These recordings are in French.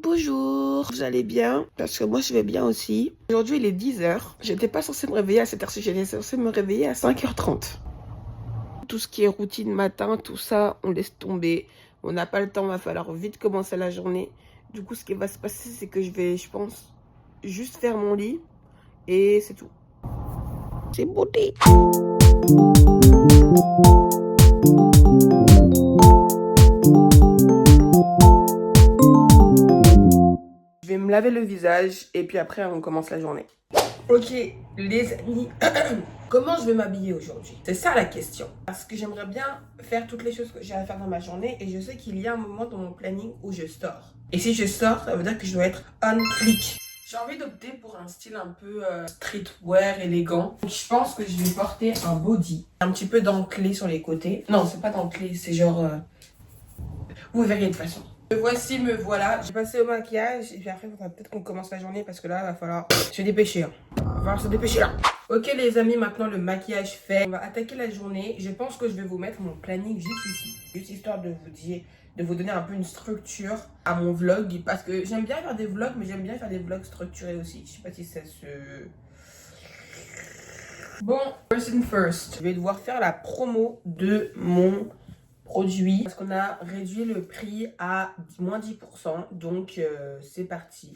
Bonjour, vous allez bien? Parce que moi je vais bien aussi. Aujourd'hui il est 10h. J'étais pas censée me réveiller à cette heure-ci, j'étais censée me réveiller à 5h30. Tout ce qui est routine matin, tout ça, on laisse tomber. On n'a pas le temps, il va falloir vite commencer la journée. Du coup ce qui va se passer c'est que je vais, je pense, juste faire mon lit. Et c'est tout. C'est beauté. Je vais me laver le visage et puis après on commence la journée. Ok les amis, comment je vais m'habiller aujourd'hui? C'est ça la question. Parce que j'aimerais bien faire toutes les choses que j'ai à faire dans ma journée et je sais qu'il y a un moment dans mon planning où je sors. Et si je sors, ça veut dire que je dois être on flic. J'ai envie d'opter pour un style un peu streetwear élégant. Donc, je pense que je vais porter un body. Un petit peu dentelé sur les côtés. Non, c'est pas dentelé, c'est genre... Vous verrez de toute façon. Me voilà. J'ai passé au maquillage et puis après, il faudra peut-être qu'on commence la journée parce que là, il va falloir se dépêcher. Hein. Il va falloir se dépêcher là. Ok les amis, maintenant le maquillage fait. On va attaquer la journée. Je pense que je vais vous mettre mon planning juste ici. Juste histoire de vous dire... de vous donner un peu une structure à mon vlog. Parce que j'aime bien faire des vlogs, mais j'aime bien faire des vlogs structurés aussi. Je sais pas si ça se... Bon, first. Je vais devoir faire la promo de mon produit. Parce qu'on a réduit le prix à moins 10%. Donc, c'est parti.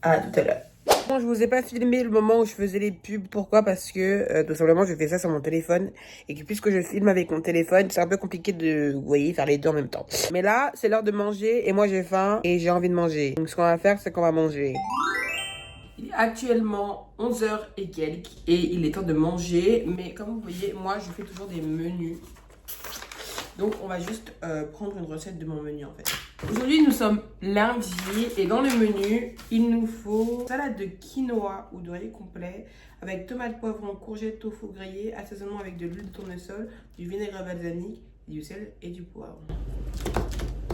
À tout à l'heure. Bon, je vous ai pas filmé le moment où je faisais les pubs. Pourquoi? Parce que tout simplement je fais ça sur mon téléphone. Et que puisque je filme avec mon téléphone, c'est un peu compliqué de, vous voyez, faire les deux en même temps. Mais là, c'est l'heure de manger et moi j'ai faim et j'ai envie de manger. Donc ce qu'on va faire, c'est qu'on va manger. Il est actuellement 11h et quelques et il est temps de manger. Mais comme vous voyez, moi je fais toujours des menus. Donc on va juste prendre une recette de mon menu en fait. Aujourd'hui nous sommes lundi et dans le menu il nous faut salade de quinoa ou de riz complet avec tomates, poivrons, courgettes, tofu grillé, assaisonnement avec de l'huile de tournesol, du vinaigre balsamique, du sel et du poivre.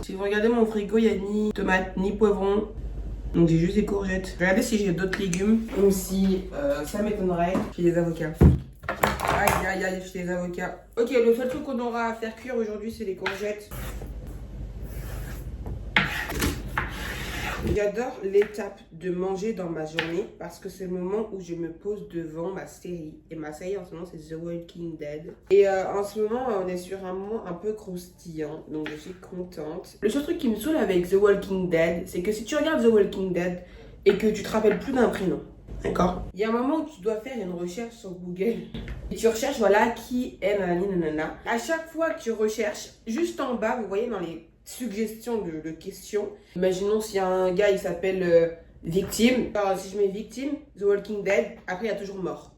Si vous regardez mon frigo, il n'y a ni tomates ni poivrons, donc j'ai juste des courgettes. Regardez si j'ai d'autres légumes, même si ça m'étonnerait. J'ai des avocats. Aïe aïe aïe, j'ai des avocats. Ok, le seul truc qu'on aura à faire cuire aujourd'hui, c'est les courgettes. J'adore l'étape de manger dans ma journée parce que c'est le moment où je me pose devant ma série. Et ma série en ce moment, c'est The Walking Dead. Et en ce moment, on est sur un moment un peu croustillant, donc je suis contente. Le seul truc qui me saoule avec The Walking Dead, c'est que si tu regardes The Walking Dead et que tu te rappelles plus d'un prénom, d'accord? Il y a un moment où tu dois faire une recherche sur Google. Et tu recherches, voilà, qui est nanani nanana. À chaque fois que tu recherches, juste en bas, vous voyez dans les suggestions de questions. Imaginons s'il y a un gars, il s'appelle Victime. Alors, si je mets Victime, The Walking Dead, après il y a toujours mort.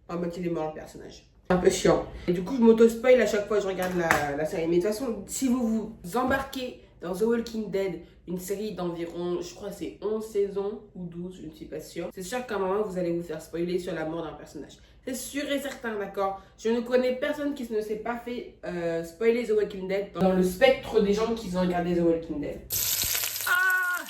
En mode il est mort le personnage. Un peu chiant. Et du coup, je m'auto-spoil à chaque fois que je regarde la série. Mais de toute façon, si vous vous embarquez dans The Walking Dead, une série d'environ, je crois c'est 11 saisons ou 12, je ne suis pas sûre. C'est sûr qu'à un moment, vous allez vous faire spoiler sur la mort d'un personnage. C'est sûr et certain, d'accord? Je ne connais personne qui ne s'est pas fait spoiler The Walking Dead dans le spectre des gens qui ont regardé The Walking Dead. Ah!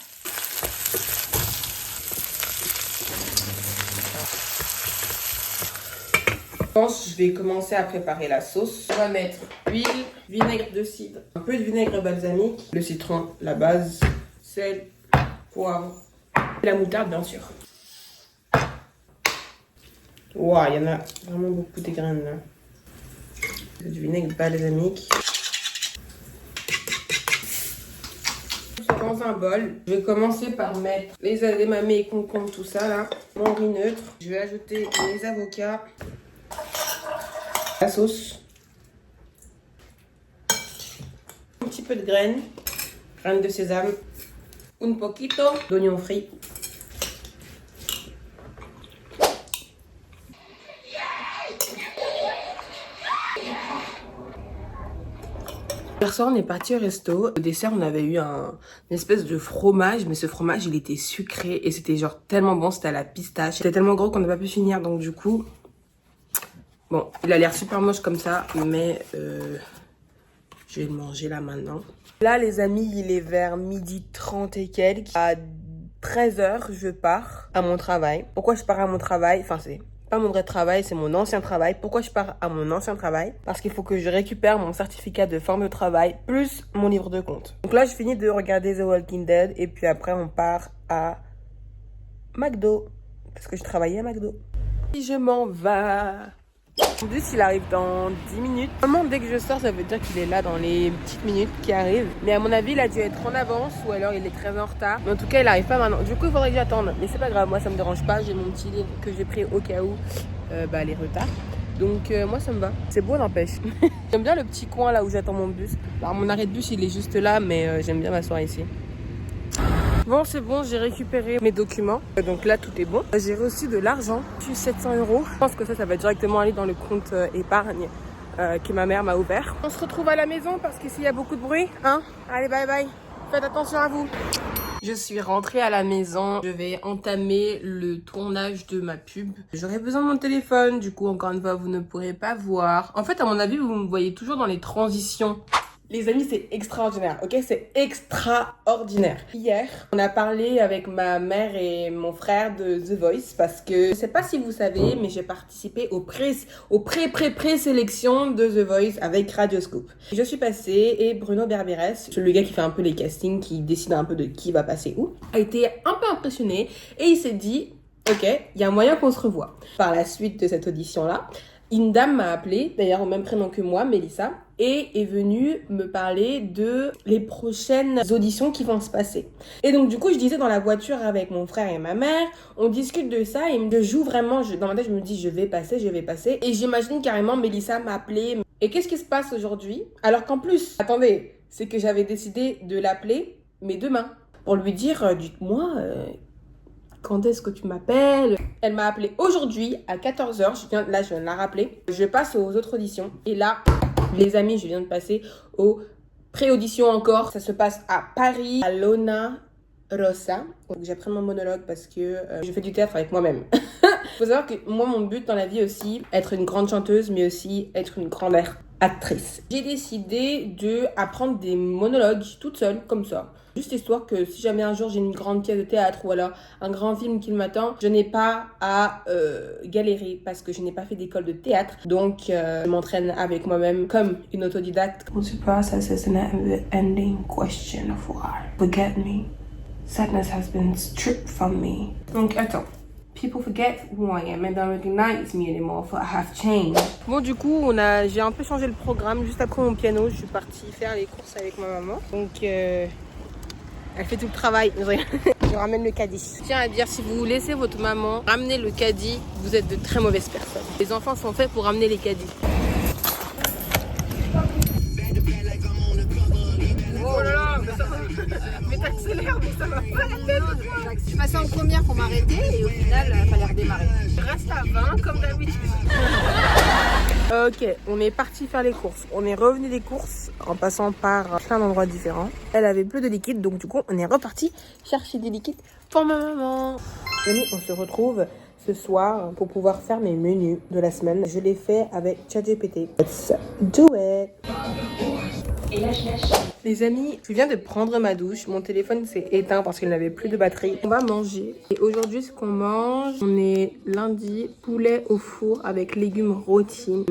Je pense que je vais commencer à préparer la sauce. On va mettre huile, vinaigre de cidre, un peu de vinaigre balsamique, le citron, la base, sel, poivre et la moutarde bien sûr. Waouh, il y en a vraiment beaucoup des graines là. Du vinaigre balsamique. Dans un bol, je vais commencer par mettre les edamame et concombres, tout ça là. Mon riz neutre. Je vais ajouter les avocats. La sauce. Un petit peu de graines de sésame. Un poquito d'oignon frit. Hier soir, on est parti au resto. Au dessert, on avait eu une espèce de fromage, mais ce fromage, il était sucré et c'était genre tellement bon, c'était à la pistache. C'était tellement gros qu'on n'a pas pu finir, donc du coup... Bon, il a l'air super moche comme ça, mais je vais le manger là maintenant. Là, les amis, il est vers 12h30 et quelques. À 13h, je pars à mon travail. Pourquoi je pars à mon travail? Enfin, c'est pas mon vrai travail, c'est mon ancien travail. Pourquoi je pars à mon ancien travail? Parce qu'il faut que je récupère mon certificat de fin de travail plus mon livre de compte. Donc là, je finis de regarder The Walking Dead et puis après, on part à McDo. Parce que je travaillais à McDo. Si je m'en vais. Mon bus, il arrive dans 10 minutes. Normalement, dès que je sors, ça veut dire qu'il est là dans les petites minutes qui arrivent. Mais à mon avis, il a dû être en avance ou alors il est très en retard. Mais en tout cas, il arrive pas maintenant. Du coup, il faudrait que j'attende. Mais c'est pas grave, moi, ça me dérange pas. J'ai mon petit livre que j'ai pris au cas où les retards. Donc, moi, ça me va. C'est beau, n'empêche. J'aime bien le petit coin là où j'attends mon bus. Alors, mon arrêt de bus, il est juste là, mais j'aime bien m'asseoir ici. Bon, c'est bon, j'ai récupéré mes documents. Donc là, tout est bon. J'ai reçu de l'argent, 700 €. Je pense que ça va directement aller dans le compte épargne que ma mère m'a ouvert. On se retrouve à la maison parce qu'ici, il y a beaucoup de bruit. Hein? Allez, bye bye. Faites attention à vous. Je suis rentrée à la maison. Je vais entamer le tournage de ma pub. J'aurai besoin de mon téléphone. Du coup, encore une fois, vous ne pourrez pas voir. En fait, à mon avis, vous me voyez toujours dans les transitions. Les amis, c'est extraordinaire, ok? C'est extraordinaire. Hier, on a parlé avec ma mère et mon frère de The Voice parce que je sais pas si vous savez, mais j'ai participé au pré-sélection de The Voice avec Radioscope. Je suis passée et Bruno Berberes, le gars qui fait un peu les castings, qui décide un peu de qui va passer où, a été un peu impressionné et il s'est dit, ok, il y a un moyen qu'on se revoie. Par la suite de cette audition-là, une dame m'a appelée, d'ailleurs au même prénom que moi, Mélissa, et est venue me parler de les prochaines auditions qui vont se passer. Et donc du coup, je disais dans la voiture avec mon frère et ma mère, on discute de ça et je joue vraiment, dans ma tête je me dis je vais passer. Et j'imagine carrément Mélissa m'appeler. Et qu'est-ce qui se passe aujourd'hui? Alors qu'en plus, attendez, c'est que j'avais décidé de l'appeler, mais demain, pour lui dire, dites-moi... quand est-ce que tu m'appelles? Elle m'a appelé aujourd'hui à 14h. Je viens de la rappeler. Je passe aux autres auditions. Et là, les amis, je viens de passer aux pré-auditions encore. Ça se passe à Paris, à Lona Rossa. Donc j'ai appris mon monologue parce que je fais du théâtre avec moi-même. Faut savoir que moi, mon but dans la vie aussi, être une grande chanteuse, mais aussi être une grande actrice. J'ai décidé de apprendre des monologues toute seule, comme ça. Juste histoire que si jamais un jour j'ai une grande pièce de théâtre ou alors un grand film qui m'attend, je n'ai pas à galérer parce que je n'ai pas fait d'école de théâtre. Donc je m'entraîne avec moi-même comme une autodidacte. What's the process is a never-ending question of why. Forget me. Sadness has been stripped from me. Donc attends. People forget who I am and don't recognize me anymore, for I have changed. Bon, du coup, j'ai un peu changé le programme. Juste après mon piano, je suis partie faire les courses avec ma maman. Donc, elle fait tout le travail. Je ramène le caddie. Je tiens à dire, si vous laissez votre maman ramener le caddie, vous êtes de très mauvaises personnes. Les enfants sont faits pour ramener les caddies. Oh là là, mais t'accélères, mais ça va pas la tête ou quoi? Je suis passée en première pour m'arrêter et au final, il fallait redémarrer. Je reste à 20 comme d'habitude. Ok, on est parti faire les courses. On est revenu des courses en passant par plein d'endroits différents. Elle avait plus de liquide, donc du coup, on est reparti chercher des liquides pour ma maman. Et nous, on se retrouve ce soir pour pouvoir faire mes menus de la semaine. Je l'ai fait avec ChatGPT. Let's do it! Les amis, je viens de prendre ma douche. Mon téléphone s'est éteint parce qu'il n'avait plus de batterie. On va manger. Et aujourd'hui, ce qu'on mange, on est lundi, poulet au four avec légumes rôtis.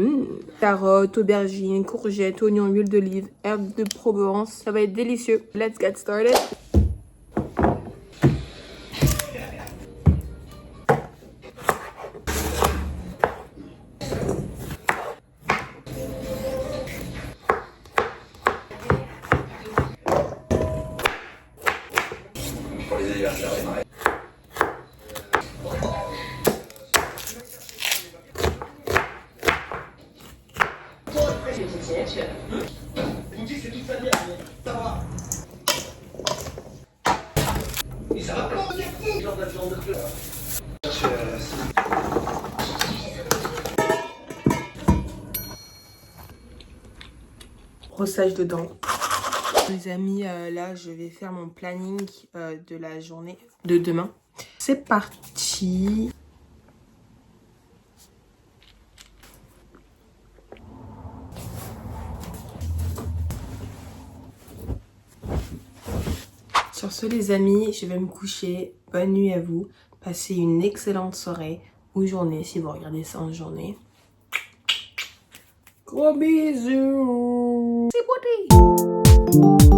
Carottes, aubergines, courgettes, oignons, huile d'olive, herbes de Provence. Ça va être délicieux. Let's get started. Brossage de dents. Les amis, là je vais faire mon planning de la journée de demain. C'est parti. Sur ce les amis, je vais me coucher. Bonne nuit à vous. Passez une excellente soirée. ou journée si vous regardez ça en journée. Gros bisous. C'est beauté.